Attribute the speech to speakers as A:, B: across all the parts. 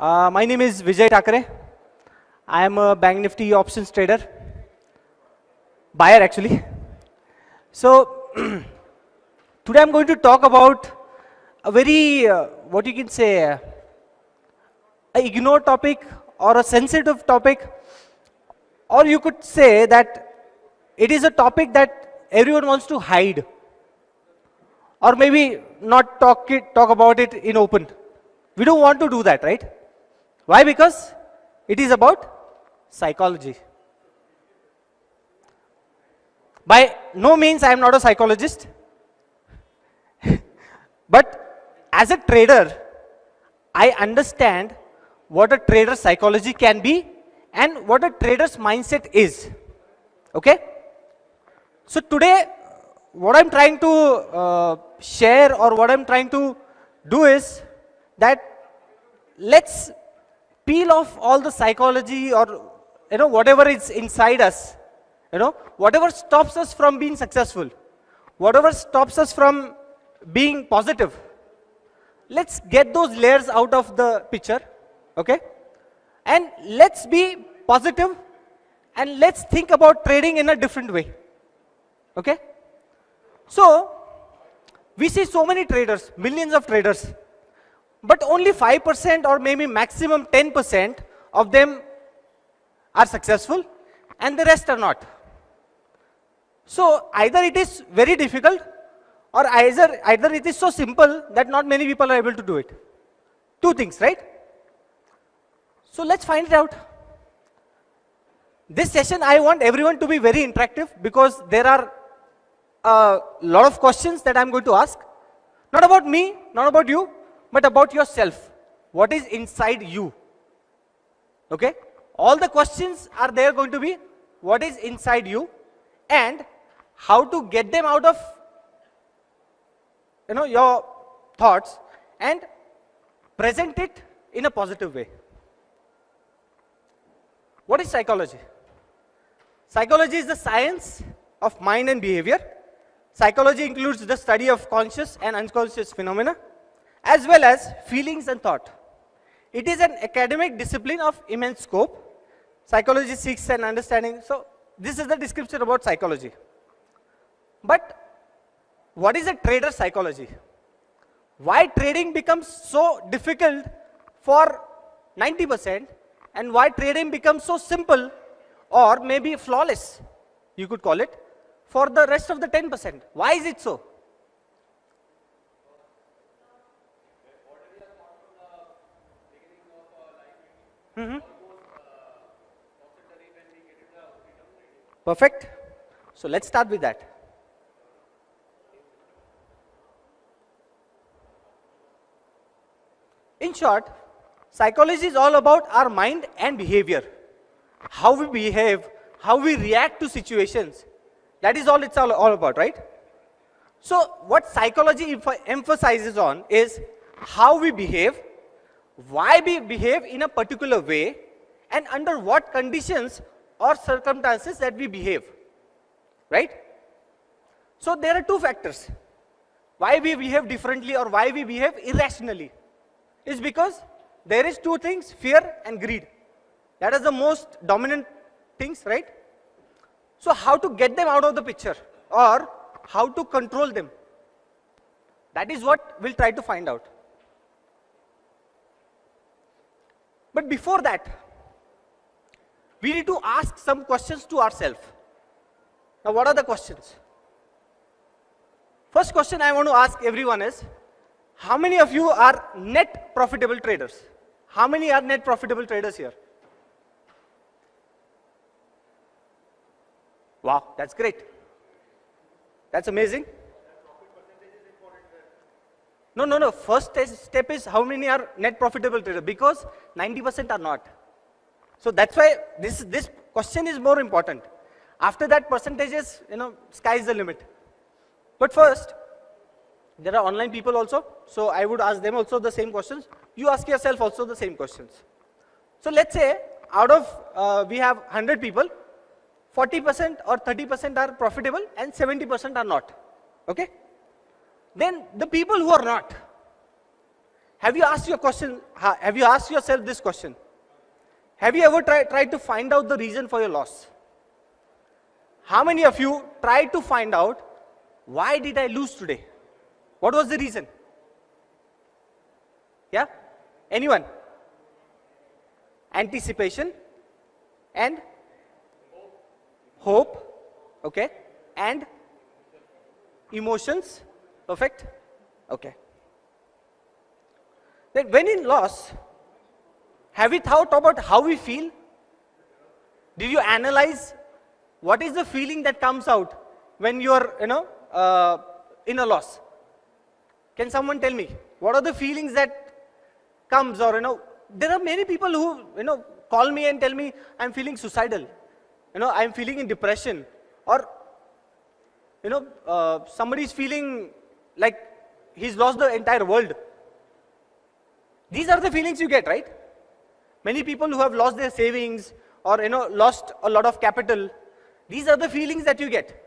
A: My name is Vijay Thakare. I am a Bank Nifty options trader, buyer actually. So today I'm going to talk about a very, what you can say, a ignored topic or a sensitive topic, or you could say that it is a topic that everyone wants to hide, or maybe not talk about it in open. We don't want to do that, right? Why? Because it is about psychology. By no means I am not a psychologist, but as a trader, I understand what a trader's psychology can be and what a trader's mindset is. Okay? So today, what I'm trying to share or what I'm trying to do is that let's peel off all the psychology or whatever is inside us, whatever stops us from being successful, whatever stops us from being positive. Let's get those layers out of the picture, okay? And let's be positive and let's think about trading in a different way, okay? So, we see so many traders, millions of traders, but only 5% or maybe maximum 10% of them are successful and the rest are not. So, either it is very difficult or either it is so simple that not many people are able to do it. Two things, right? So, let's find it out. This session, I want everyone to be very interactive because there are a lot of questions that I'm going to ask. Not about me, not about you, but about yourself. What is inside you? Okay? All the questions are there going to be what is inside you and how to get them out of your thoughts and present it in a positive way. What is psychology? Psychology is the science of mind and behavior. Psychology includes the study of conscious and unconscious phenomena, as well as feelings and thought. It is an academic discipline of immense scope. Psychology seeks an understanding. So, this is the description about psychology. But, what is a trader psychology? Why trading becomes so difficult for 90% and why trading becomes so simple or maybe flawless, you could call it, for the rest of the 10%. Why is it so? Perfect. So let's start with that. In short, psychology is all about our mind and behavior. How we behave, how we react to situations. That is all it's all about, right? So what psychology emphasizes on is how we behave, why we behave in a particular way, and under what conditions or circumstances that we behave, right? So there are two factors. Why we behave differently or why we behave irrationally is because there is two things, fear and greed. That is the most dominant things, right? So how to get them out of the picture or how to control them? That is what we'll try to find out. But before that, we need to ask some questions to ourselves. Now, what are the questions? First question I want to ask everyone is, how many of you are net profitable traders? How many are net profitable traders here? Wow, that's great. That's amazing. No. First step is how many are net profitable traders, because 90% are not. So that's why this question is more important. After that, percentages, sky is the limit. But first, there are online people also. So I would ask them also the same questions. You ask yourself also the same questions. So let's say out of we have 100 people, 40% or 30% are profitable and 70% are not. Okay? Then the people who are not, have you asked have you asked yourself this question? Have you ever tried to find out the reason for your loss? How many of you tried to find out, why did I lose today? What was the reason? Yeah? Anyone? Anticipation and hope, okay, and emotions, perfect, okay. Then when in loss, have we thought about how we feel? Did you analyze what is the feeling that comes out when you are, in a loss? Can someone tell me, what are the feelings that comes, or, there are many people who, call me and tell me, I'm feeling suicidal, I'm feeling in depression, or, somebody is feeling like he's lost the entire world. These are the feelings you get, right? Many people who have lost their savings, or, lost a lot of capital, these are the feelings that you get.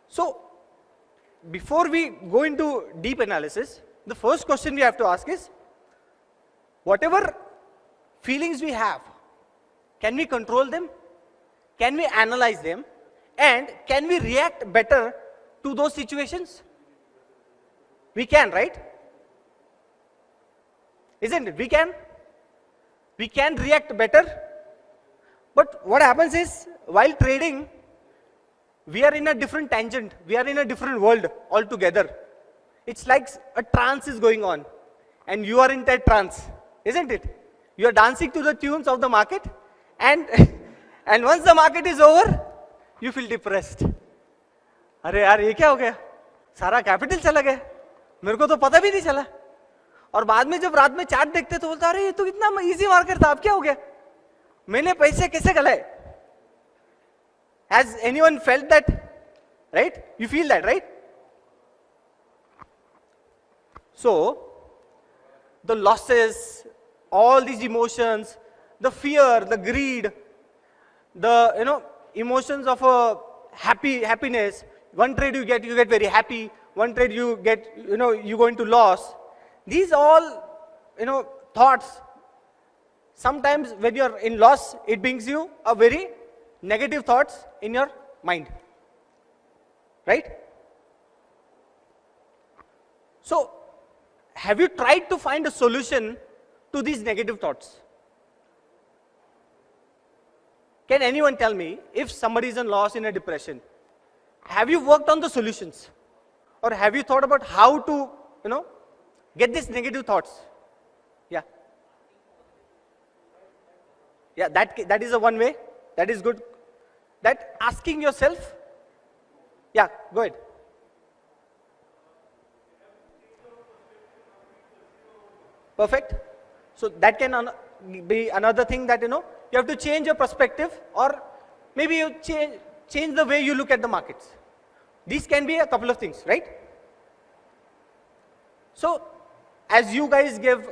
A: So, before we go into deep analysis, the first question we have to ask is, whatever feelings we have, can we control them? Can we analyze them? And can we react better to those situations? We can, right? Isn't it? We can. We can react better. But what happens is, while trading, we are in a different tangent. We are in a different world altogether. It's like a trance is going on, and you are in that trance, isn't it? You are dancing to the tunes of the market, and and once the market is over, you feel depressed. अरे यार ये क्या हो गया? सारा capital चला गया, मेरे को तो पता भी नहीं चला. और बाद में जब रात में चार्ट देखते तो बोलता अरे ये तो इतना इजी मार्केट था, अब क्या हो गया? मैंने पैसे कैसे गलाए? Has anyone felt that? Right? You feel that, right? So, the losses, all these emotions, the fear, the greed, the emotions of a happiness. One trade you get very happy. One trade you get, you go into loss. These all, thoughts. Sometimes when you are in loss, it brings you a very negative thoughts in your mind, right? So, have you tried to find a solution to these negative thoughts? Can anyone tell me, if somebody is in loss, in a depression, have you worked on the solutions? Or have you thought about how to, get these negative thoughts? Yeah. Yeah, that is a one way. That is good. That asking yourself, yeah, go ahead. Perfect. So that can be another thing that, you have to change your perspective, or maybe you change the way you look at the markets. These can be a couple of things, right? So, as you guys give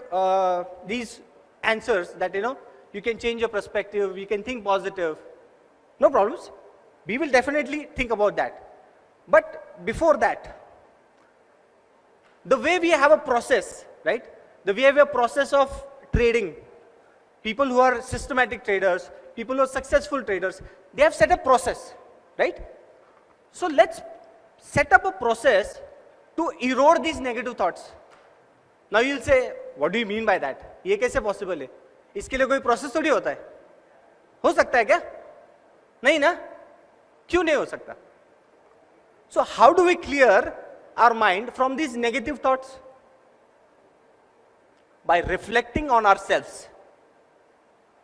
A: these answers that, you can change your perspective, you can think positive, no problems. We will definitely think about that. But before that, the way we have a process, right? The way we have a process of trading, people who are systematic traders, people who are successful traders, they have set a process, right? So let's set up a process to erode these negative thoughts. Now you'll say, what do you mean by that? ये कैसे possible है? इसके लिए कोई process थोड़ी होता है? हो सकता है क्या? नहीं ना? क्यों नहीं हो सकता? So how do we clear our mind from these negative thoughts? By reflecting on ourselves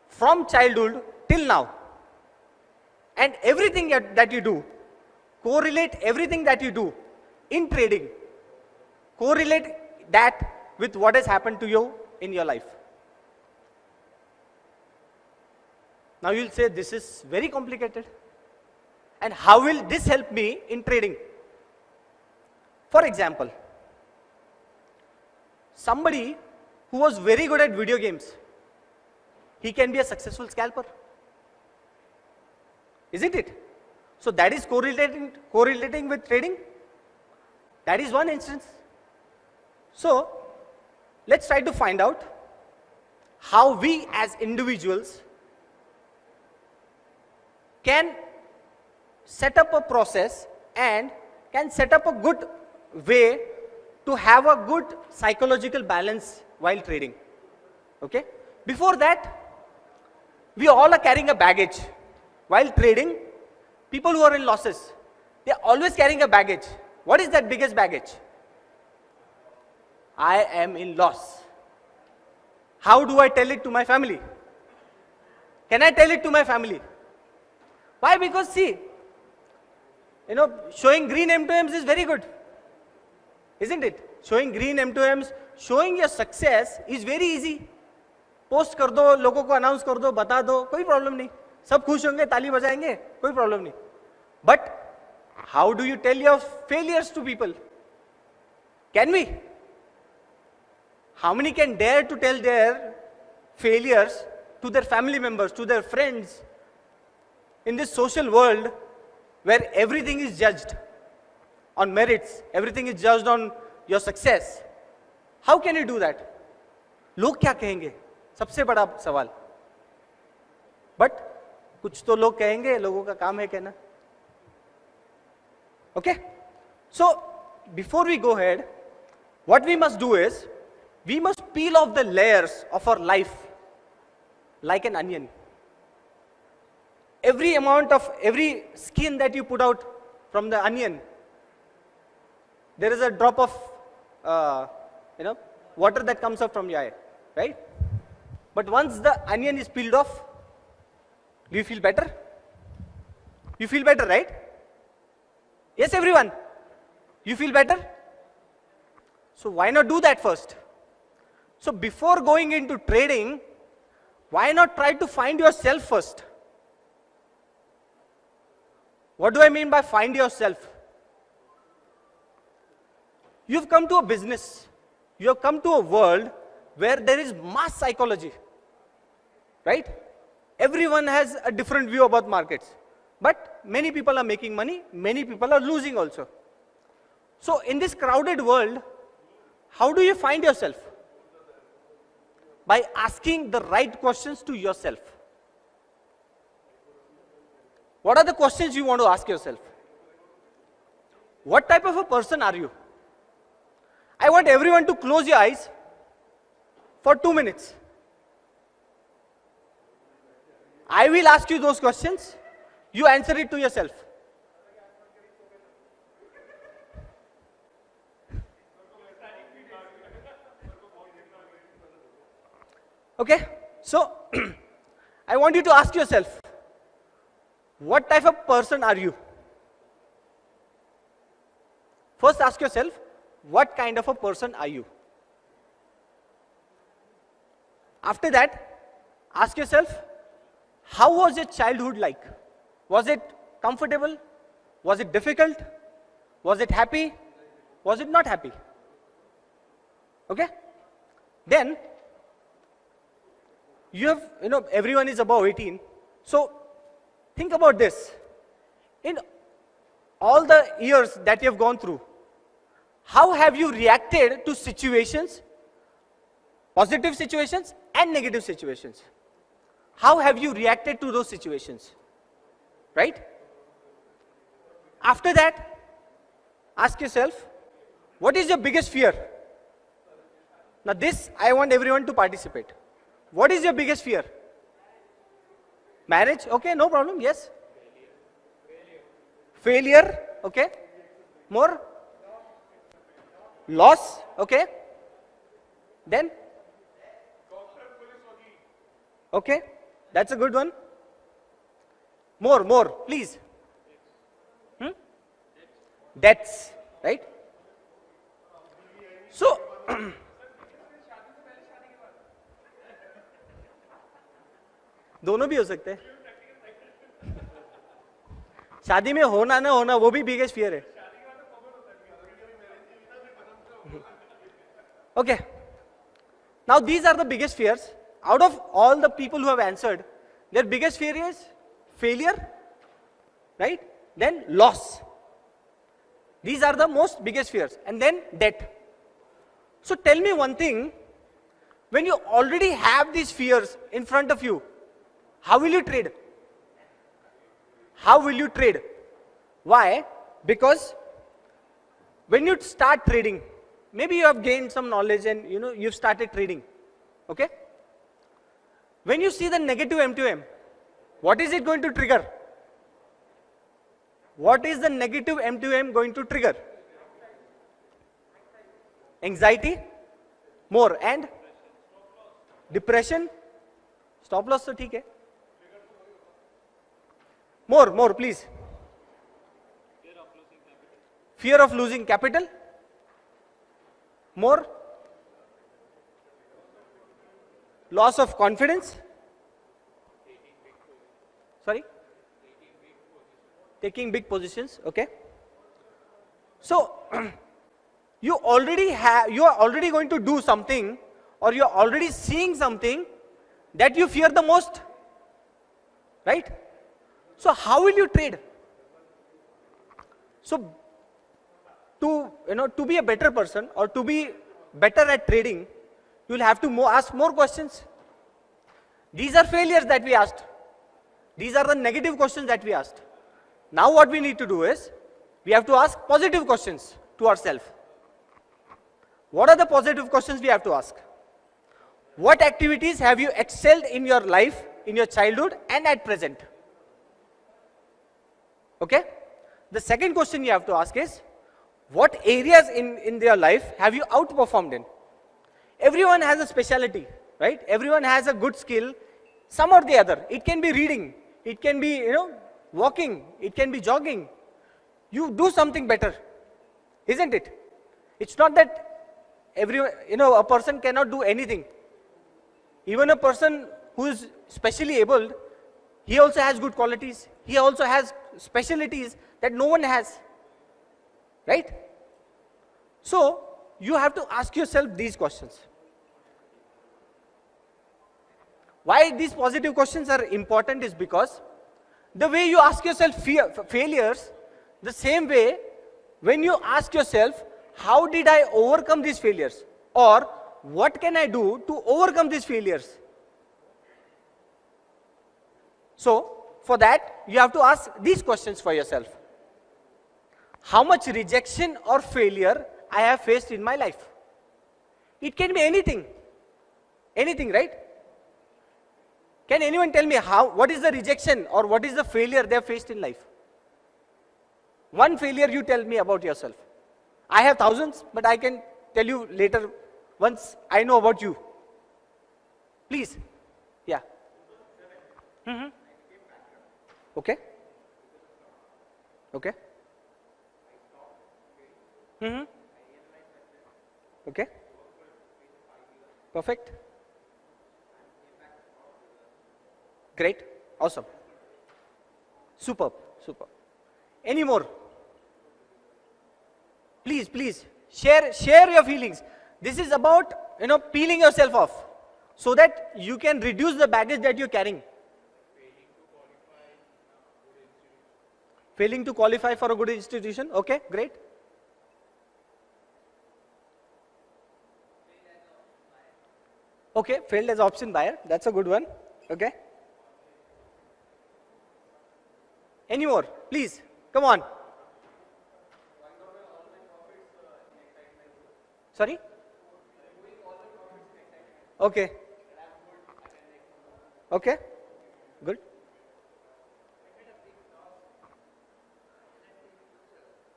A: from childhood till now. And everything that you do, correlate everything that you do in trading, correlate that with what has happened to you in your life. Now you'll say, this is very complicated. And how will this help me in trading? For example, somebody who was very good at video games, he can be a successful scalper. Isn't it? So that is correlating with trading. That is one instance. So let's try to find out how we as individuals can set up a process and can set up a good way to have a good psychological balance while trading. Okay? Before that, we all are carrying a baggage. While trading, people who are in losses, they are always carrying a baggage. What is that biggest baggage? I am in loss. How do I tell it to my family? Can I tell it to my family? Why? Because see, showing green M2Ms is very good. Isn't it? Showing green M2Ms, showing your success is very easy. Post कर दो, लोगों को announce कर दो, बता दो, कोई problem नहीं, सब खुश होंगे, ताली बजाएंगे, कोई प्रॉब्लम नहीं. But how do you tell your failures to people? Can we? How many can dare to tell their failures to their family members, to their friends, in this social world where everything is judged on merits, everything is judged on your success? How can you do that? लोग क्या कहेंगे? सबसे बड़ा सवाल. But कुछ तो लोग कहेंगे, लोगों का काम है कहना. Okay? So, before we go ahead, what we must do is, we must peel off the layers of our life like an onion. Every skin that you put out from the onion, there is a drop of, water that comes up from your eye, right? But once the onion is peeled off, do you feel better? You feel better, right? Yes, everyone? You feel better? So why not do that first? So before going into trading, why not try to find yourself first? What do I mean by find yourself? You've come to a business. You have come to a world where there is mass psychology, right? Everyone has a different view about markets. But many people are making money, many people are losing also. So in this crowded world, how do you find yourself? By asking the right questions to yourself. What are the questions you want to ask yourself? What type of a person are you? I want everyone to close your eyes for 2 minutes. I will ask you those questions. You answer it to yourself. Okay, so I want you to ask yourself, what type of person are you? First ask yourself, what kind of a person are you? After that, ask yourself, how was your childhood like? Was it comfortable? Was it difficult? Was it happy? Was it not happy? Okay? Then, you have, everyone is above 18. So, think about this. In all the years that you have gone through, how have you reacted to situations, positive situations and negative situations? How have you reacted to those situations? Right? After that, ask yourself, what is your biggest fear? Now this, I want everyone to participate. What is your biggest fear? Marriage? Okay, no problem, yes. Failure? Okay. More? Loss? Okay. Then? Okay, that's a good one. More, please. Deaths, right? So, दोनों भी हो सकते हैं. शादी में होना ना होना वो भी बिगेस्ट फियर है. Okay, now these are the biggest fears. Out of all the people who have answered, their biggest fear is failure, right? Then loss. These are the most biggest fears. And then debt. So tell me one thing, When you already have these fears in front of you, how will you trade? How will you trade? Why? Because when you start trading, maybe you have gained some knowledge and you've started trading. Okay? When you see the negative M2M, what is it going to trigger? What is the negative M2M going to trigger? Anxiety, more, and depression. Stop loss, so okay. More, please. Fear of losing capital. More. Loss of confidence. Sorry? Taking big positions, okay. So, you are already going to do something, or you are already seeing something that you fear the most, right? So how will you trade? So to be a better person or to be better at trading, you will have to ask more questions. These are failures that we asked. These are the negative questions that we asked. Now what we need to do is, we have to ask positive questions to ourselves. What are the positive questions we have to ask? What activities have you excelled in your life, in your childhood and at present? Okay? The second question you have to ask is, what areas in their life have you outperformed in? Everyone has a specialty, right? Everyone has a good skill, some or the other. It can be reading, it can be, walking, it can be jogging. You do something better, isn't it? It's not that a person cannot do anything. Even a person who is specially abled, he also has good qualities. He also has specialties that no one has, right? So, you have to ask yourself these questions. Why these positive questions are important is because the way you ask yourself failures, the same way when you ask yourself, how did I overcome these failures? Or what can I do to overcome these failures? So, for that, you have to ask these questions for yourself. How much rejection or failure I have faced in my life? It can be anything. Anything, right? Can anyone tell me what is the rejection or what is the failure they have faced in life? One failure you tell me about yourself. I have thousands, but I can tell you later once I know about you. Please. Yeah. Okay. Okay. Okay. Perfect. Great. Awesome. Superb. Superb. Any more? Please share your feelings. This is about peeling yourself off so that you can reduce the baggage that you're carrying. Failing to qualify for a good institution. Okay, great. Okay, failed as option buyer. That's a good one. Okay. Any more? Please, come on. Sorry? Okay. Okay. Good.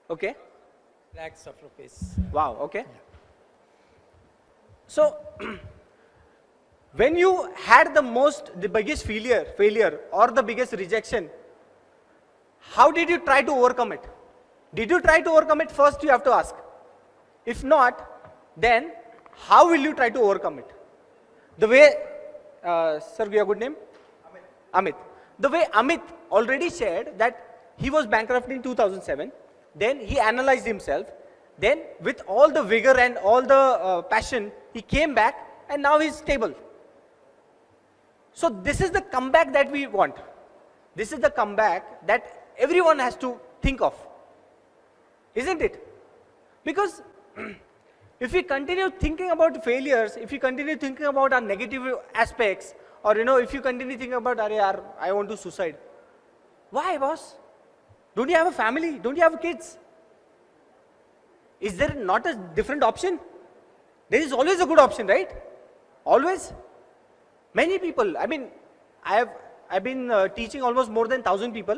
A: Okay.
B: Lakhs of rupees.
A: Wow. Okay. Yeah. So, when you had the biggest failure or the biggest rejection, how did you try to overcome it? Did you try to overcome it? First, you have to ask. If not, then how will you try to overcome it? The way, sir, your good name? Amit. The way Amit already shared that he was bankrupt in 2007, then he analyzed himself, then with all the vigor and all the passion, he came back and now he's stable. So this is the comeback that we want. This is the comeback that everyone has to think of, isn't it? Because If we continue thinking about failures, if we continue thinking about our negative aspects, or if you continue thinking about, Arey yaar, I want to suicide. Why, boss? Don't you have a family? Don't you have kids? Is there not a different option? There is always a good option, right? Always. Many people, I mean, I've been teaching almost more than 1,000 people,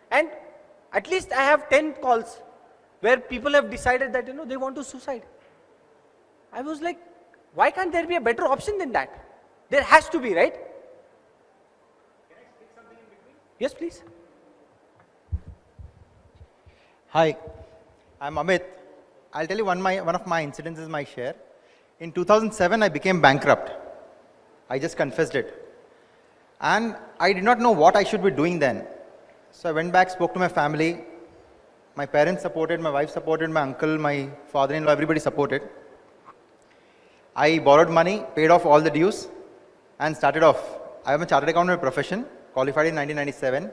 A: and at least I have 10 calls where people have decided that, they want to suicide. I was like, why can't there be a better option than that? There has to be, right? Can I speak something in between? Yes, please.
C: Hi, I'm Amit. I'll tell you one of my incidents is my share. In 2007, I became bankrupt. I just confessed it. And I did not know what I should be doing then. So I went back, spoke to my family. My parents supported, my wife supported, my uncle, my father-in-law, everybody supported. I borrowed money, paid off all the dues, and started off. I am a chartered accountant by profession, qualified in 1997,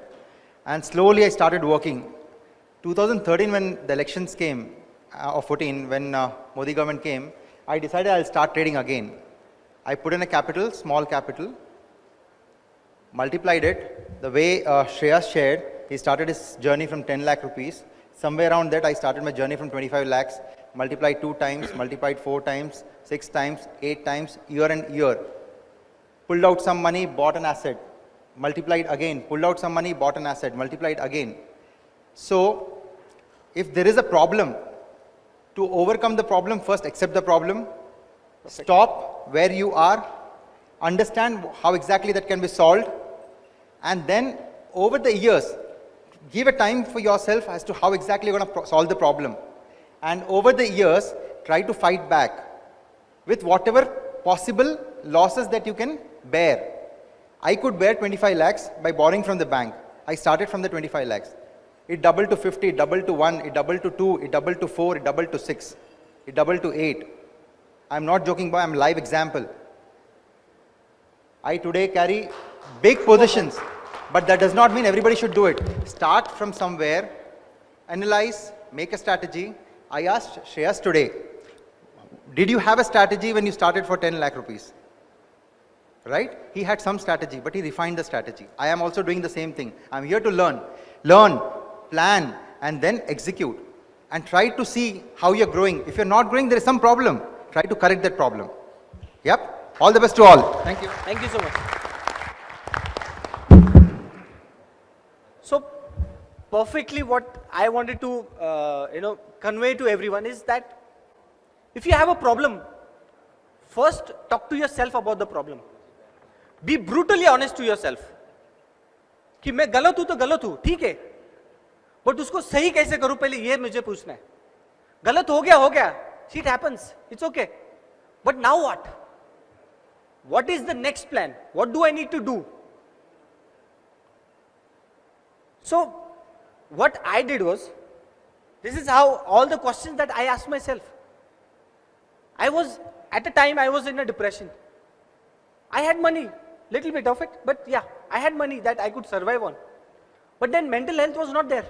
C: and slowly I started working. 2013, when the elections came, or 14, when Modi government came, I decided I'll start trading again. I put in a capital, small capital, multiplied it. The way Shreyas shared, he started his journey from 10 lakh rupees. Somewhere around that, I started my journey from 25 lakhs, multiplied 2 times, multiplied 4 times, 6 times, 8 times, year and year. Pulled out some money, bought an asset, multiplied again, pulled out some money, bought an asset, multiplied again. So, if there is a problem, to overcome the problem, first accept the problem, stop where you are, understand how exactly that can be solved, and then over the years, give a time for yourself as to how exactly you're going to solve the problem. And over the years, try to fight back with whatever possible losses that you can bear. I could bear 25 lakhs by borrowing from the bank. I started from the 25 lakhs. It doubled to 50, it doubled to 1, it doubled to 2, it doubled to 4, it doubled to 6, it doubled to 8. I'm not joking, boy, I'm live example. I today carry big positions, but that does not mean everybody should do it. Start from somewhere, analyze, make a strategy. I asked Shreyas today, did you have a strategy when you started for 10 lakh rupees? Right? He had some strategy, but he refined the strategy. I am also doing the same thing. I'm here to learn. Learn, plan, and then execute. And try to see how you're growing. If you're not growing, there is some problem. Try to correct that problem. Yep. All the best to all. Thank you.
A: Thank you so much. So, perfectly what I wanted to, convey to everyone is that if you have a problem, first talk to yourself about the problem. Be brutally honest to yourself. कि मैं गलत हूं तो गलत हूं, ठीक है, but उसको सही कैसे करूं पहले ये मुझे पूछना है. गलत हो गया, shit happens, it's okay. But now what? What is the next plan? What do I need to do? So, what I did was, this is how all the questions that I asked myself. At the time I was in a depression. I had money, little bit of it, but yeah, I had money that I could survive on. But then mental health was not there.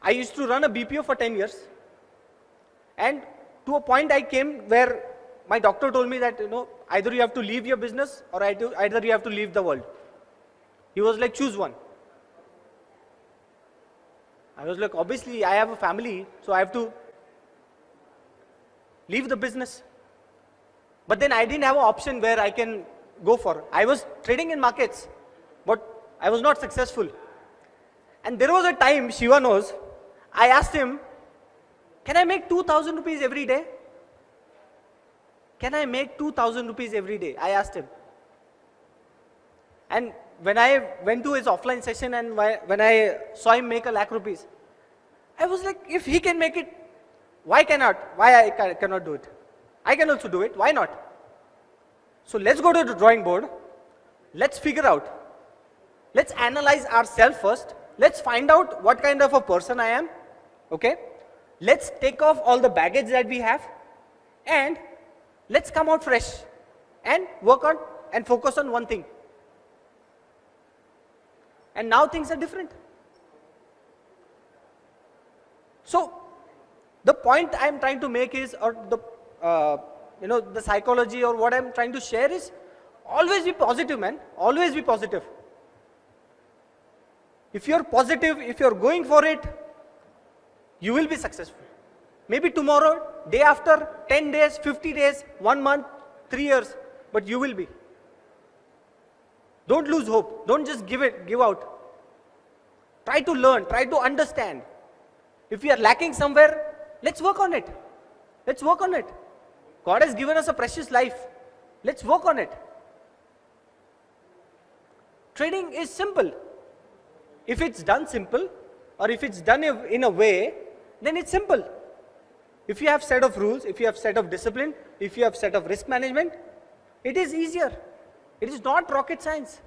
A: I used to run a BPO for 10 years. And to a point I came where my doctor told me that, either you have to leave your business or either you have to leave the world. He was like, choose one. I was like, obviously I have a family, so I have to leave the business. But then I didn't have an option where I can go for. I was trading in markets, but I was not successful. And there was a time, Shiva knows, I asked him, can I make 2,000 rupees every day? Can I make 2,000 rupees every day? I asked him. And when I went to his offline session and when I saw him make 1 lakh rupees, I was like, if he can make it, why I cannot do it? I can also do it, why not? So let's go to the drawing board, let's figure out, let's analyze ourselves first, let's find out what kind of a person I am, okay? Let's take off all the baggage that we have and let's come out fresh and work on and focus on one thing. And now things are different. So, The point I'm trying to make is, or the, the psychology or what I'm trying to share is, always be positive, man. Always be positive. If you're positive, if you're going for it, you will be successful. Maybe tomorrow, day after, 10 days, 50 days, 1 month, 3 years, but you will be. Don't lose hope. Don't just give out. Try to learn, try to understand. If we are lacking somewhere, let's work on it. Let's work on it. God has given us a precious life. Let's work on it. Trading is simple. If it's done simple, or if it's done in a way, then it's simple. If you have set of rules, if you have set of discipline, if you have set of risk management, it is easier. It is not rocket science.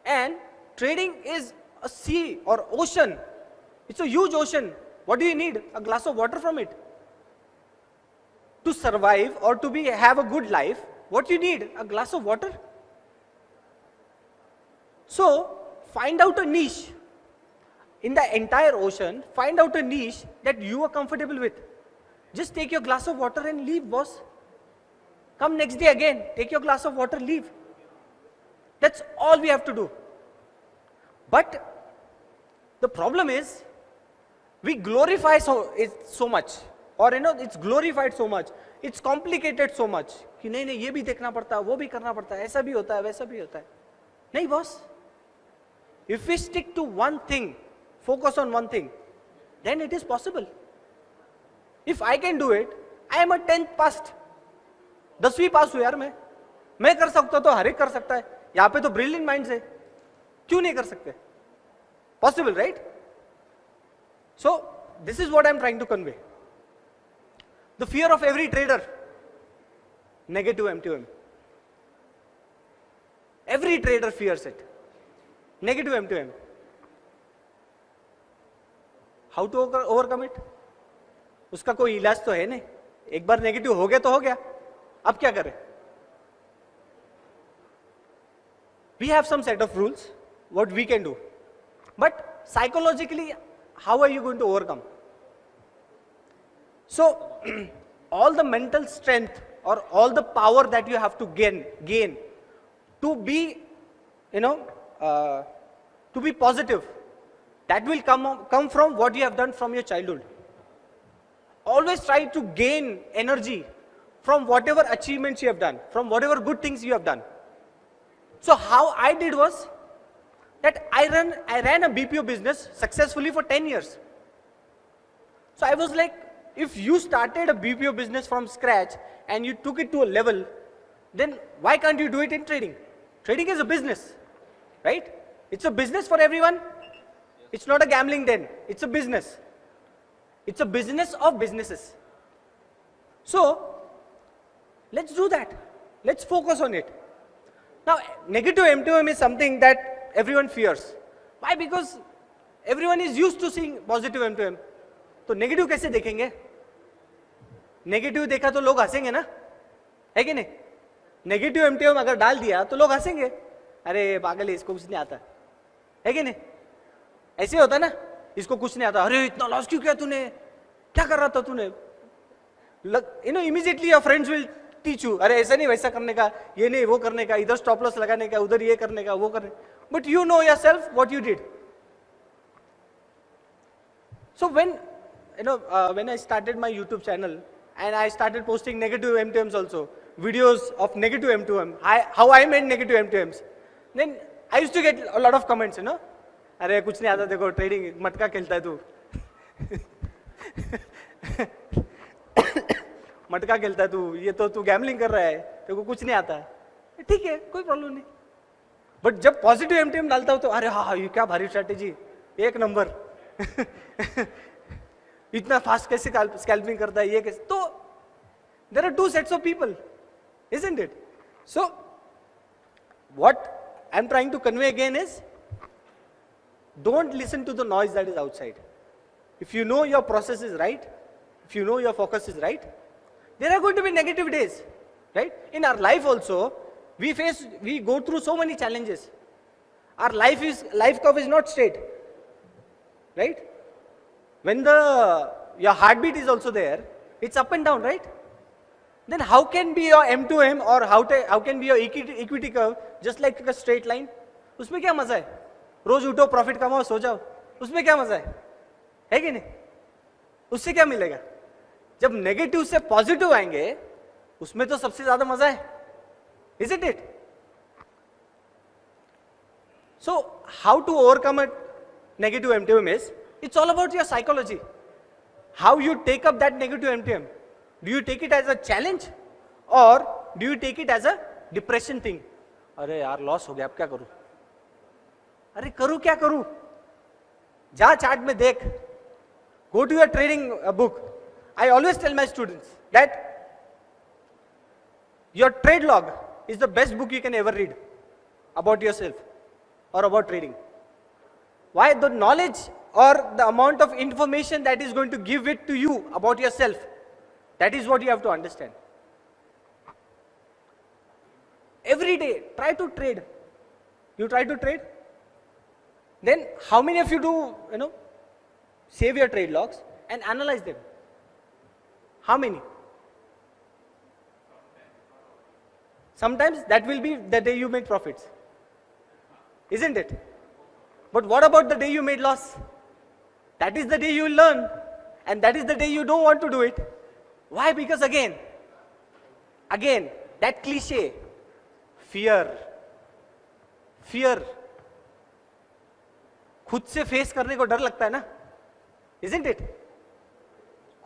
A: And trading is a sea or ocean. It's a huge ocean. What do you need? A glass of water from it. To survive or to have a good life, what you need? A glass of water. So, find out a niche. In the entire ocean, find out a niche that you are comfortable with. Just take your glass of water and leave, boss. Come next day again, take your glass of water, leave. That's all we have to do. But the problem is, we glorify it so much, or it's glorified so much, it's complicated so much. कि नहीं ये भी देखना पड़ता है, वो भी करना पड़ता है, ऐसा भी होता है, वैसा भी होता है. नहीं boss. If we stick to one thing, focus on one thing, then it is possible. If I can do it, I am a 10th passed. 10वीं पास हूं यार मैं कर सकता तो हर एक कर सकता है. यहाँ पे तो ब्रिलियंट माइंड्स है, क्यों नहीं कर सकते? Possible, right? So, this is what I'm trying to convey. The fear of every trader, negative M2M. Every trader fears it. Negative M2M. How to overcome it? उसका कोई इलाज तो है नहीं. एक बार नेगेटिव हो गया तो हो गया. अब क्या करें? We have some set of rules, what we can do. But psychologically, how are you going to overcome? So, all the mental strength or all the power that you have to gain to be, to be positive, that will come from what you have done from your childhood. Always try to gain energy from whatever achievements you have done, from whatever good things you have done. So how I did was that I ran a BPO business successfully for 10 years. So I was like, if you started a BPO business from scratch and you took it to a level, then why can't you do it in trading? Trading is a business, right? It's a business for everyone. It's not a gambling den. It's a business. It's a business of businesses. So, let's do that. Let's focus on it. Now, negative M2M is something that everyone fears. Why? Because everyone is used to seeing positive M2M. तो negative कैसे देखेंगे? Negative देखा तो लोग हंसेंगे ना, है कि नहीं? नेगेटिव एमटीएम अगर डाल दिया तो लोग हंसेंगे, अरे पागल है, इसको कुछ नहीं आता, है कि नहीं? ऐसे होता ना, इसको कुछ नहीं आता, अरे इतना लॉस क्यों किया तूने, क्या कर रहा था तूने? Immediately your friends will teach you, अरे ऐसा नहीं वैसा करने का, ये नहीं वो करने का, इधर स्टॉप लॉस लगाने का, उधर ये करने का, वो करने, but you know yourself what you did. So when I started my YouTube channel and I started posting negative M2Ms also, videos of negative M2M, how I made negative M2Ms, then I used to get a lot of comments, अरे कुछ नहीं आता देखो, trading मटका खेलता है तू, मटका खेलता है तू, ये तो तू गैम्बलिंग कर रहा है, तेरे को कुछ नहीं आता है. ठीक है, कोई प्रॉब्लम नहीं. बट जब पॉजिटिव एमटीएम डालता हूं तो अरे हाँ, ये क्या भारी स्ट्रैटेजी, एक नंबर, इतना फास्ट कैसे स्कैल्पिंग करता है, ये कैसे? तो there are two sets of people, isn't it? So what I'm trying to convey again is, don't listen to the noise that is outside. If you know your process is right, if you know your focus is right, there are going to be negative days, right? In our life also, we go through so many challenges. Our life curve is not straight, right? When the your heartbeat is also there. It's up and down, right? Then how can be your M2M or how can be your equity curve just like a straight line? उसमें क्या मजा है? रोज उठो, profit कमाओ, सो जाओ, उसमें क्या मजा है कि नहीं? उससे क्या मिलेगा? जब नेगेटिव से पॉजिटिव आएंगे उसमें तो सबसे ज्यादा मजा है, isn't it? So how to overcome a negative MTM is, it's all about your psychology. How you take up that negative MTM. Do you take it as a challenge or do you take it as a depression thing? अरे यार loss हो गया, अब क्या करूं? अरे करूं क्या करूं? जा चार्ट में देख, go to your trading book. I always tell my students that your trade log is the best book you can ever read about yourself or about trading. Why? The knowledge or the amount of information that is going to give it to you about yourself, that is what you have to understand. Every day, try to trade. You try to trade? Then how many of you do, save your trade logs and analyze them? How many? Sometimes that will be the day you made profits. Isn't it? But what about the day you made loss? That is the day you will learn. And that is the day you don't want to do it. Why? Because again, that cliche, fear. खुद से face करने को डर लगता है ना? Isn't it?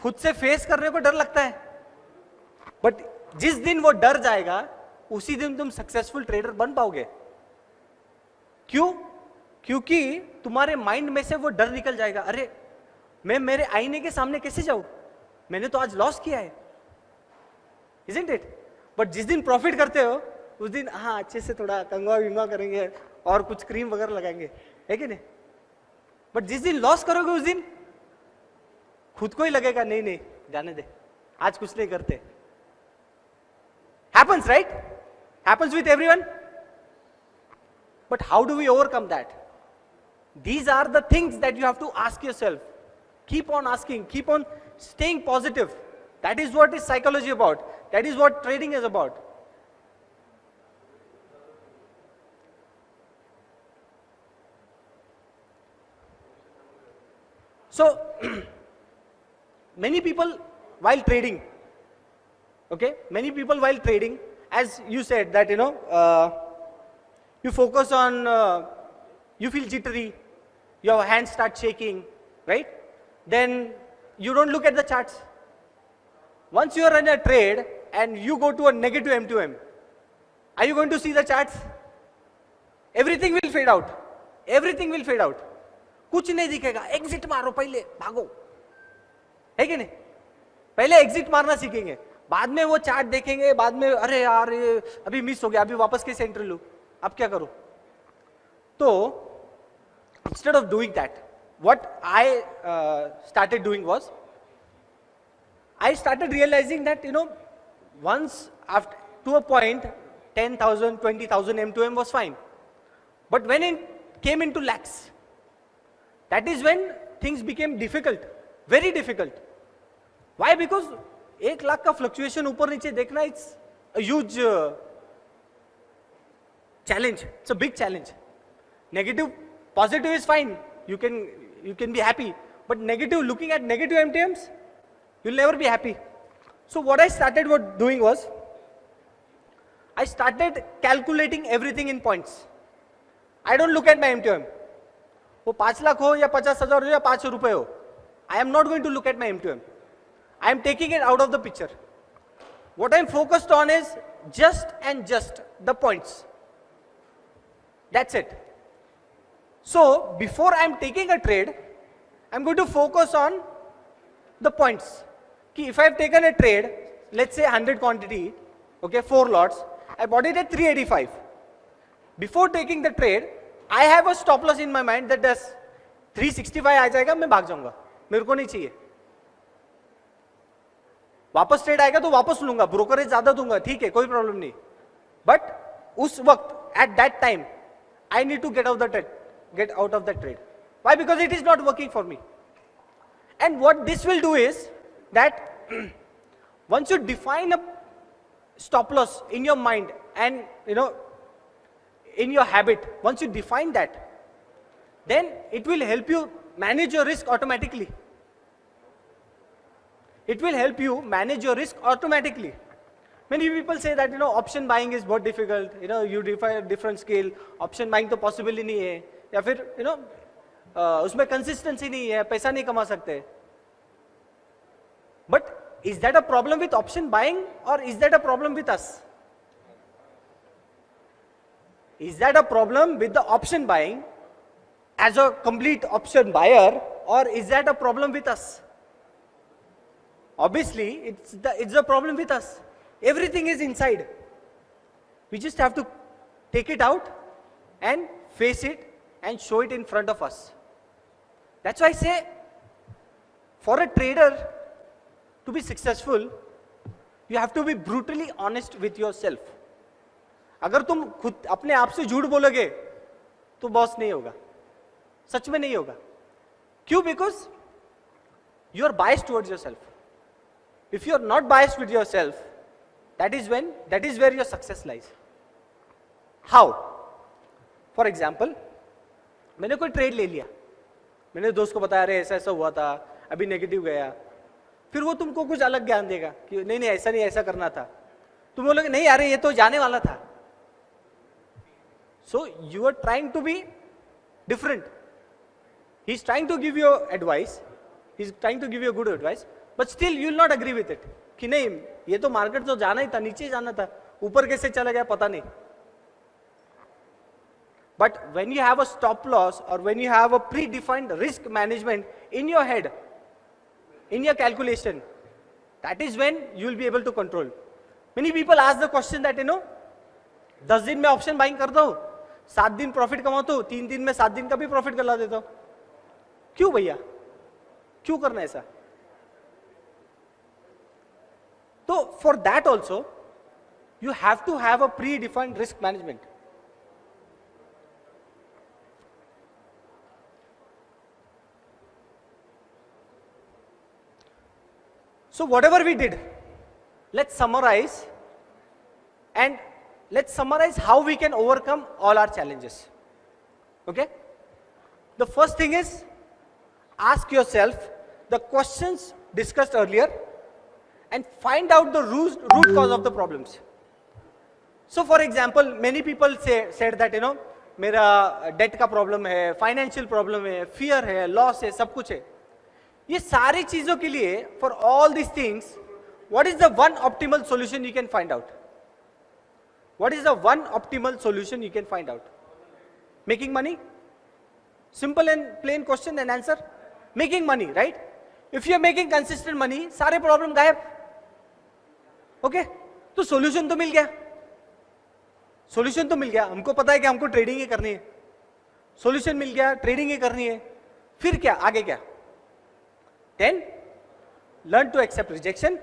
A: खुद से फेस करने को डर लगता है. बट जिस दिन वो डर जाएगा उसी दिन तुम सक्सेसफुल ट्रेडर बन पाओगे. क्यों? क्योंकि तुम्हारे माइंड में से वो डर निकल जाएगा. अरे मैं मेरे आईने के सामने कैसे जाऊं? मैंने तो आज लॉस किया है. Isn't it? बट जिस दिन प्रॉफिट करते हो उस दिन हाँ अच्छे से थोड़ा कंगवा विंगवा करेंगे और कुछ क्रीम वगैरह लगाएंगे, है कि नहीं? बट जिस दिन लॉस करोगे उस दिन खुद को ही लगेगा नहीं जाने दे, आज कुछ नहीं करते. Happens, right? Happens with everyone. But how do we overcome that? These are the things that you have to ask yourself. Keep on asking, keep on staying positive. That is what is psychology about. That is what trading is about. So, many people while trading, as you said that, you focus on, you feel jittery, your hands start shaking, right? Then you don't look at the charts. Once you are in a trade and you go to a negative M2M, are you going to see the charts? Everything will fade out. Everything will fade out. कुछ नहीं दिखेगा. Exit मारो, पहले भागो, है कि नहीं? पहले एग्जिट मारना सीखेंगे, बाद में वो चार्ट देखेंगे, बाद में अरे यार ये अभी मिस हो गया, अभी वापस कैसे एंट्री लूं, अब क्या करूं? तो instead of doing that, what I started doing was, I started realizing that, once after to a point 10,000, 20,000 M2M was fine. But when it came into lakhs, that is when things became difficult, very difficult. Why? Because 1 lakh का fluctuation ऊपर नीचे देखना, it's a huge challenge. It's a big challenge. Negative, positive is fine. You can be happy. But negative, looking at negative MTMs, you'll never be happy. So what I started doing was, I started calculating everything in points. I don't look at my MTM. वो 5 लाख हो या 50,000 हो या 500 रुपए हो, I am not going to look at my M2M. I am taking it out of the picture. What I am focused on is just the points. That's it. So before I am taking a trade, I am going to focus on the points. If I have taken a trade, let's say 100 quantity, 4 lots, I bought it at 385. Before taking the trade, I have a stop loss in my mind that does 365 आ जाएगा, मैं भाग जाऊंगा, मेरे को नहीं चाहिए. वापस trade आएगा तो वापस लूंगा, ब्रोकरेज ज्यादा दूंगा, ठीक है, कोई प्रॉब्लम नहीं. बट उस वक्त, at that time, I need to get out of that trade. Why? Because it is not working for me. And what this will do is that once you define a stop loss in your mind and in your habit, once you define that, then it will help you manage your risk automatically. It will help you manage your risk automatically. Many people say that option buying is बहुत difficult. You define a different skill. Option buying तो possible ही नहीं है. या फिर उसमें consistency नहीं है. पैसा नहीं कमा सकते. But is that a problem with option buying or is that a problem with us? Is that a problem with the option buying as a complete option buyer, or is that a problem with us? Obviously, it's a problem with us. Everything is inside. We just have to take it out and face it and show it in front of us. That's why I say, for a trader to be successful, you have to be brutally honest with yourself. अगर तुम खुद अपने आप से झूठ बोलोगे तो boss नहीं होगा, सच में नहीं होगा. क्यों? Because you are biased towards yourself. If you are not biased with yourself, that is where your success lies. How? For example, मैंने कोई ट्रेड ले लिया, मैंने दोस्त को बताया, अरे ऐसा ऐसा हुआ था, अभी नेगेटिव गया. फिर वो तुमको कुछ अलग ज्ञान देगा कि नहीं नहीं ऐसा नहीं, ऐसा करना था. तुम बोलोगे नहीं अरे ये तो जाने वाला था. So you are trying to be different. He is trying to give you advice. He is trying to give you good advice, but still you will not agree with it. कि नहीं ये तो मार्केट तो जाना ही था, नीचे जाना था, ऊपर कैसे चला गया पता नहीं. But when you have a stop loss or when you have a predefined risk management in your head, in your calculation, that is when you will be able to control. Many people ask the question that 10 दिन में option buying करता हूं, 7 दिन profit कमाता हूं, 3 दिन में 7 दिन का भी प्रॉफिट करवा देता हूं. क्यों भैया, क्यों करना ऐसा? तो for that also you have to have a predefined risk management. So whatever we did, let's summarize and let's summarize how we can overcome all our challenges. Okay? The first thing is, ask yourself the questions discussed earlier and find out the root cause of the problems. So for example, many people said that मेरा debt का problem है, financial problem है, fear है, loss है, सब कुछ है. ये सारी चीजों के लिए, for all these things, what is the one optimal solution you can find out? What is the one optimal solution you can find out? Making money? Simple and plain question and answer. Making money, right? If you are making consistent money, सारे problem गायब. Okay? तो solution तो मिल गया. Solution तो मिल गया. हमको पता है कि हमको trading ही करनी है. Solution मिल गया, trading ही करनी है. फिर क्या? आगे क्या? Then learn to accept rejection.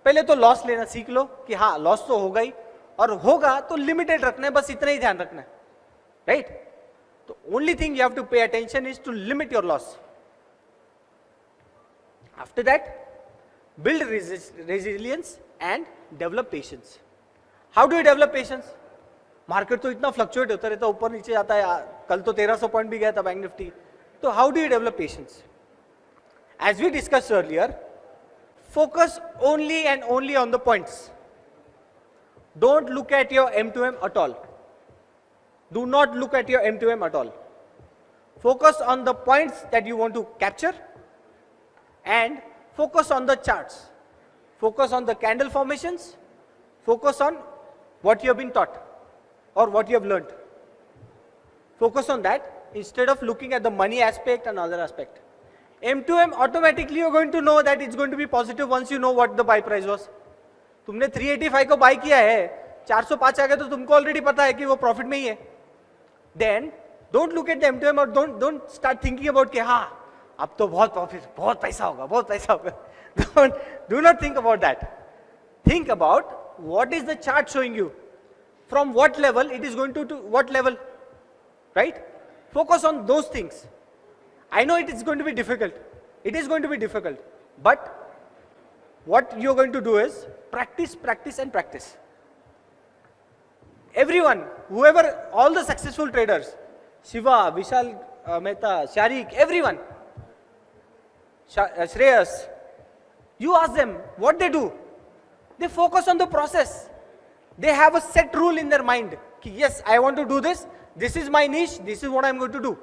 A: पहले तो लॉस लेना सीख लो कि हाँ लॉस तो होगा ही, और होगा तो लिमिटेड रखना है, बस इतना ही ध्यान रखना है. राइट? तो only thing you have to pay attention is to limit your loss. After that build resilience and develop patience. How do you develop patience? Market तो इतना फ्लक्चुएट होता रहता है, ऊपर नीचे जाता है. कल तो 1300 पॉइंट भी गया था बैंक निफ्टी. तो how do you develop patience? As we discussed earlier, focus only and only on the points. Don't look at your M2M at all. Do not look at your M2M at all. Focus on the points that you want to capture and focus on the charts. Focus on the candle formations. Focus on what you have been taught or what you have learned. Focus on that instead of looking at the money aspect and other aspect. M2M, automatically you're going to know that it's going to be positive once you know what the buy price was. तुमने 385 को bye किया है, 405 आ गया तो तुमको already पता है कि वो प्रॉफिट में ही है. Then don't look at the M2M or don't start thinking about कि हाँ अब तो बहुत प्रॉफिट, बहुत पैसा होगा, बहुत पैसा होगा. Do not think about that. Think about what is the chart showing you, from what level it is going to what level, right? Focus on those things. I know it is going to be difficult. It is going to be difficult. But what you're going to do is practice, practice and practice. Everyone, whoever, all the successful traders, Shiva, Vishal Mehta, Sharik, everyone, Shreyas, you ask them what they do. They focus on the process. They have a set rule in their mind. Yes, I want to do this. This is my niche. This is what I'm going to do.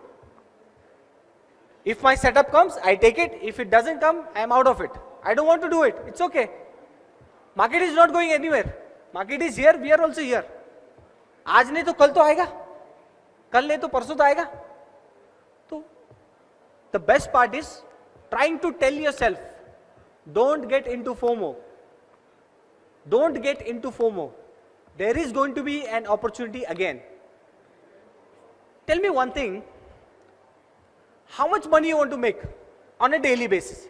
A: If my setup comes, I take it. If it doesn't come, I'm out of it. I don't want to do it. It's okay. Market is not going anywhere. Market is here. We are also here. आज नहीं तो कल तो आएगा. कल नहीं तो परसों तो आएगा. तो the best part is trying to tell yourself, don't get into FOMO. Don't get into FOMO. There is going to be an opportunity again. Tell me one thing. How much money you want to make on a daily basis?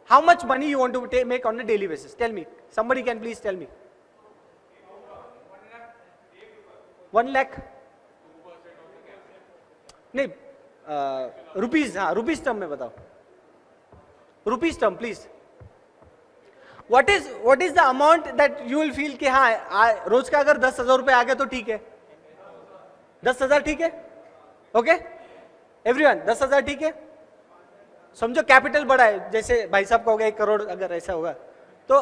A: How much money you want to make on a daily basis? Tell me. Somebody can please tell me. 1 lakh? नहीं, rupees, हाँ, rupees term में बताओ. Rupees term, please. What is the amount that you will feel कि हाँ रोज का अगर 10,000 रुपए आ गए तो ठीक है. 10,000 ठीक है? Okay? Everyone, 10,000 ठीक है? समझो कैपिटल बड़ा है, जैसे भाई साहब का हो गया 1 करोड़, अगर ऐसा होगा तो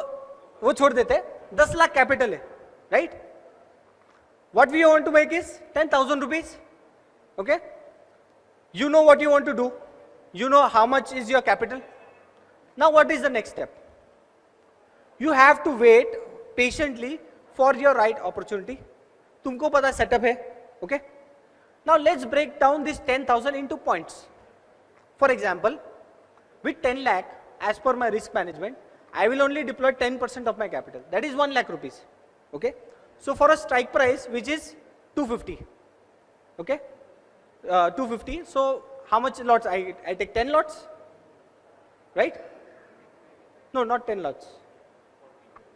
A: वो छोड़ देते. 10 लाख कैपिटल है, right? What we want to make is 10,000 rupees. Okay? You know what you want to do. You know how much is your capital. Now what is the next step? You have to wait patiently for your right opportunity. तुमको पता setup है. Okay? Now let's break down this 10,000 into points. For example, with 10 lakh, as per my risk management, I will only deploy 10% of my capital. That is 1 lakh rupees. Okay? So for a strike price which is 250. Okay? 250. So how much lots? I take 10 lots. Right? No, not 10 lots.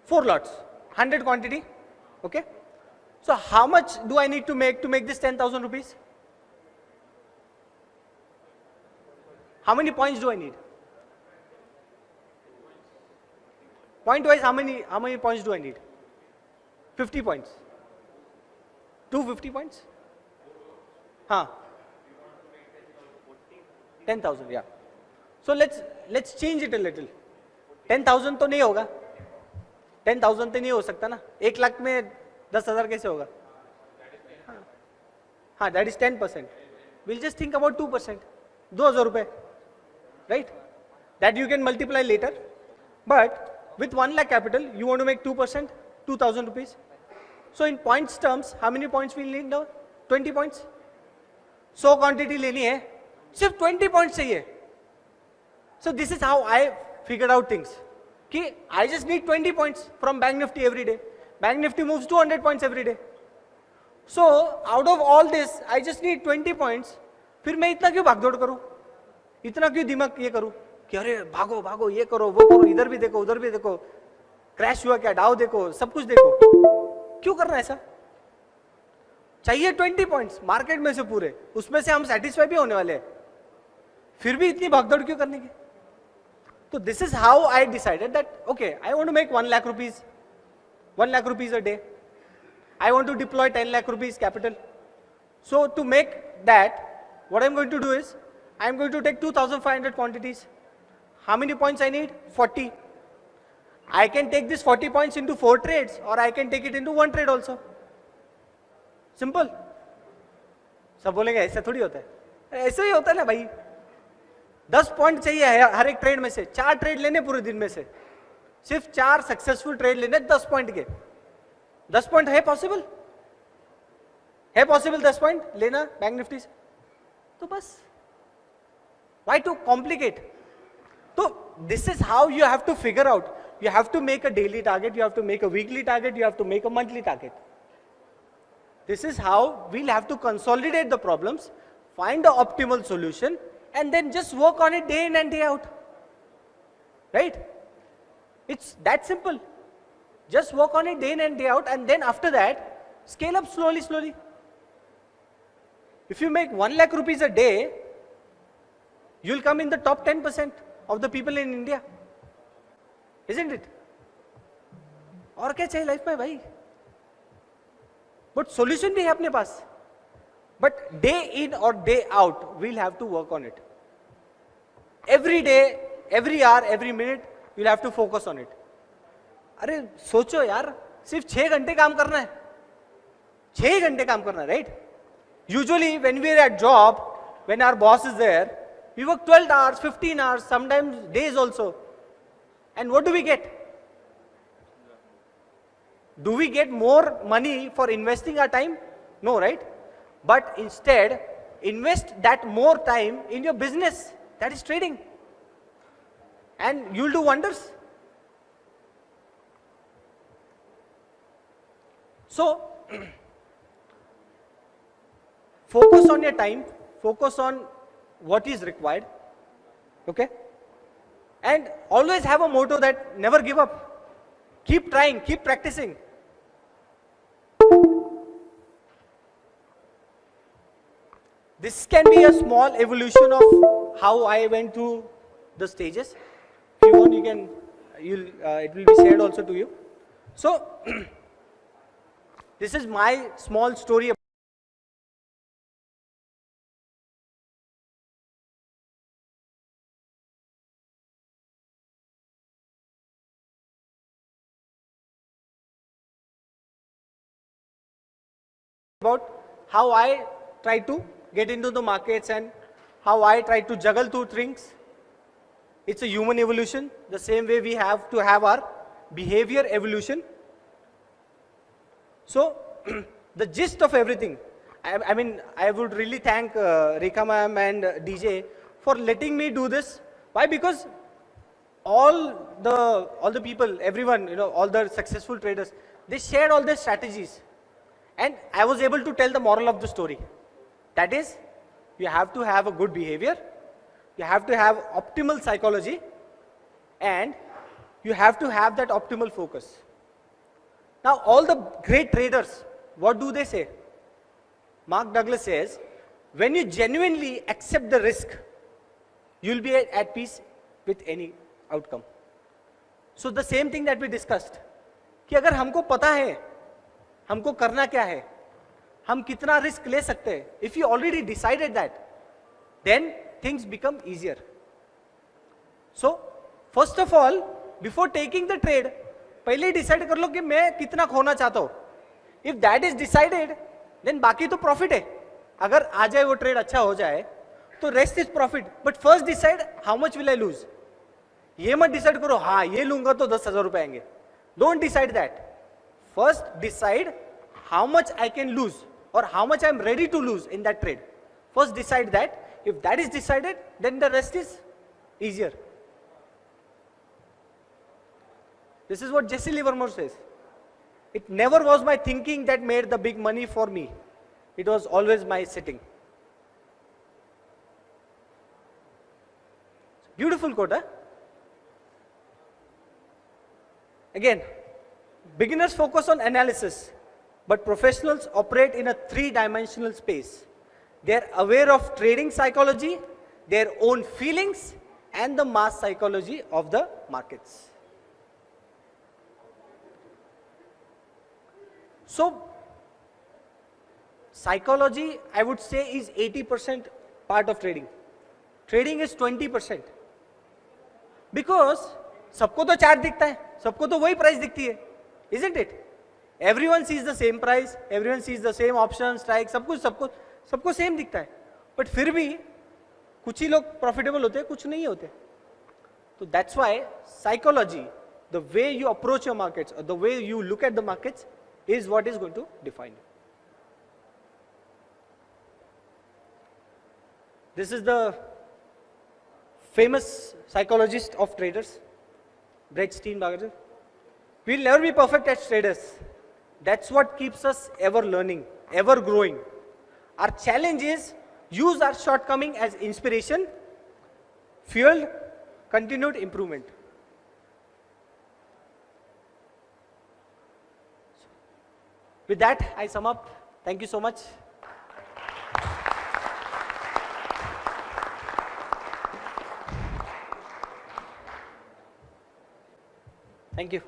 A: 4 lots. 100 quantity. Okay? So how much do I need to make this 10,000 rupees? How many points do I need? Point wise, how many points do I need? 50 points. 250 points? Huh. 10,000, yeah. So let's change it a little. 10,000 तो नहीं होगा. 10,000 तो नहीं हो सकता ना. 1 लाख में 10,000 कैसे होगा? हाँ, that is 10%. We'll just think about 2%. 2,000 रुपए. Right? That you can multiply later. But with 1 lakh capital, you want to make 2%, 2,000 rupees. So in points terms, how many points we'll need now? 20 points. 100 quantity लेनी है, सिर्फ 20 points चाहिए. So this is how I figured out things. कि I just need 20 points from Bank Nifty every day. Bank Nifty moves 200 points every day. So out of all this, I just need 20 points. फिर मैं इतना क्यों भागदौड़ करूं? इतना क्यों दिमाग ये करूं कि अरे भागो भागो, ये करो वो करो, इधर भी देखो उधर भी देखो, क्रैश हुआ क्या, डाउ देखो, सब कुछ देखो. क्यों करना ऐसा? चाहिए 20 पॉइंट्स मार्केट में से पूरे, उसमें से हम सेटिस्फाई भी होने वाले हैं, फिर भी इतनी भागदौड़ क्यों करने की? तो this is how I decided that okay, I want to make 1 lakh rupees, 1 lakh rupees a day. I want to deploy 10 lakh rupees capital. So to make that, what I'm going to do is, I'm going to take 2,500 quantities. How many points I need? 40. I can take this 40 points into 4 trades, or I can take it into 1 trade also. Simple. सब बोलेंगे ऐसा थोड़ी होता है. ऐसा ही होता है ना भाई. 10 पॉइंट चाहिए हर एक ट्रेड में से. 4 ट्रेड लेने पूरे दिन में से, सिर्फ 4 सक्सेसफुल ट्रेड लेने 10 पॉइंट के. 10 पॉइंट है पॉसिबल? है पॉसिबल 10 पॉइंट लेना बैंक निफ्टी से? तो बस, व्हाई टू कॉम्प्लिकेट? तो this is how you have to figure out. You have to make a daily target, you have to make a weekly target, you have to make a monthly target. This is how we'll have to consolidate the problems, find the optimal solution, and then just work on it day in and day out. Right? It's that simple. Just work on it day in and day out, and then after that, scale up slowly, slowly. If you make 1 lakh rupees a day, you'll come in the top 10% of the people in India. Isn't it? और क्या चाहिए life में भाई? But solution भी है अपने पास. But day in or day out, we'll have to work on it. Every day, every hour, every minute, you'll have to focus on it. अरे सोचो यार, सिर्फ 6 घंटे काम करना है. 6 घंटे काम करना है, right? Usually when we're at job, when our boss is there, we work 12 hours, 15 hours, sometimes days also. And what do we get? Do we get more money for investing our time? No, right? But instead, invest that more time in your business. That is trading. And you'll do wonders. So, focus on your time, focus on what is required, okay? And always have a motto that never give up. Keep trying, keep practicing. This can be a small evolution of how I went through the stages. If you want, you can, it will be shared also to you. So, this is my small story. About how I try to get into the markets and how I try to juggle two things. It's a human evolution, the same way we have to have our behavior evolution. So, the gist of everything, I mean, I would really thank Rekha ma'am and DJ for letting me do this. Why? Because all the people, everyone, you know, all the successful traders, they shared all their strategies. And I was able to tell the moral of the story. That is, you have to have a good behavior, you have to have optimal psychology, and you have to have that optimal focus. Now, all the great traders, what do they say? Mark Douglas says, when you genuinely accept the risk, you will be at peace with any outcome. So, the same thing that we discussed, कि अगर हमको पता है हमको करना क्या है, हम कितना रिस्क ले सकते हैं, if you already decided that, then things become easier. So, first of all, before taking the trade, पहले ही डिसाइड कर लो कि मैं कितना खोना चाहता हूं. If that is decided, then बाकी तो प्रॉफिट है. अगर आ जाए वो ट्रेड अच्छा हो जाए तो rest is profit. But first decide how much will I lose. ये मत डिसाइड करो हाँ ये लूंगा तो 10,000 रुपए आएंगे. Don't decide that. First decide how much I can lose or how much I am ready to lose in that trade. First decide that. If that is decided, then the rest is easier. This is what Jesse Livermore says. It never was my thinking that made the big money for me. It was always my sitting. Beautiful quote, huh? Again, beginners focus on analysis, but professionals operate in a 3-dimensional space. They are aware of trading psychology, their own feelings, and the mass psychology of the markets. So, psychology, I would say, is 80% part of trading. Trading is 20%. Because सबको तो chart दिखता है, सबको तो वही price दिखती है. Isn't it? Everyone sees the same price, everyone sees the same option, strike, सबको सेम दिखता है. बट फिर भी कुछ ही लोग प्रॉफिटेबल होते हैं, कुछ नहीं होते. तो that's why psychology, the way you approach your markets, or the way you look at the markets, is what is going to define you. This is the famous psychologist of traders, Brett Steenbarger. We'll never be perfect as traders. That's what keeps us ever learning, ever growing. Our challenge is use our shortcoming as inspiration, fuel continued improvement. With that, I sum up. Thank you so much. Thank you.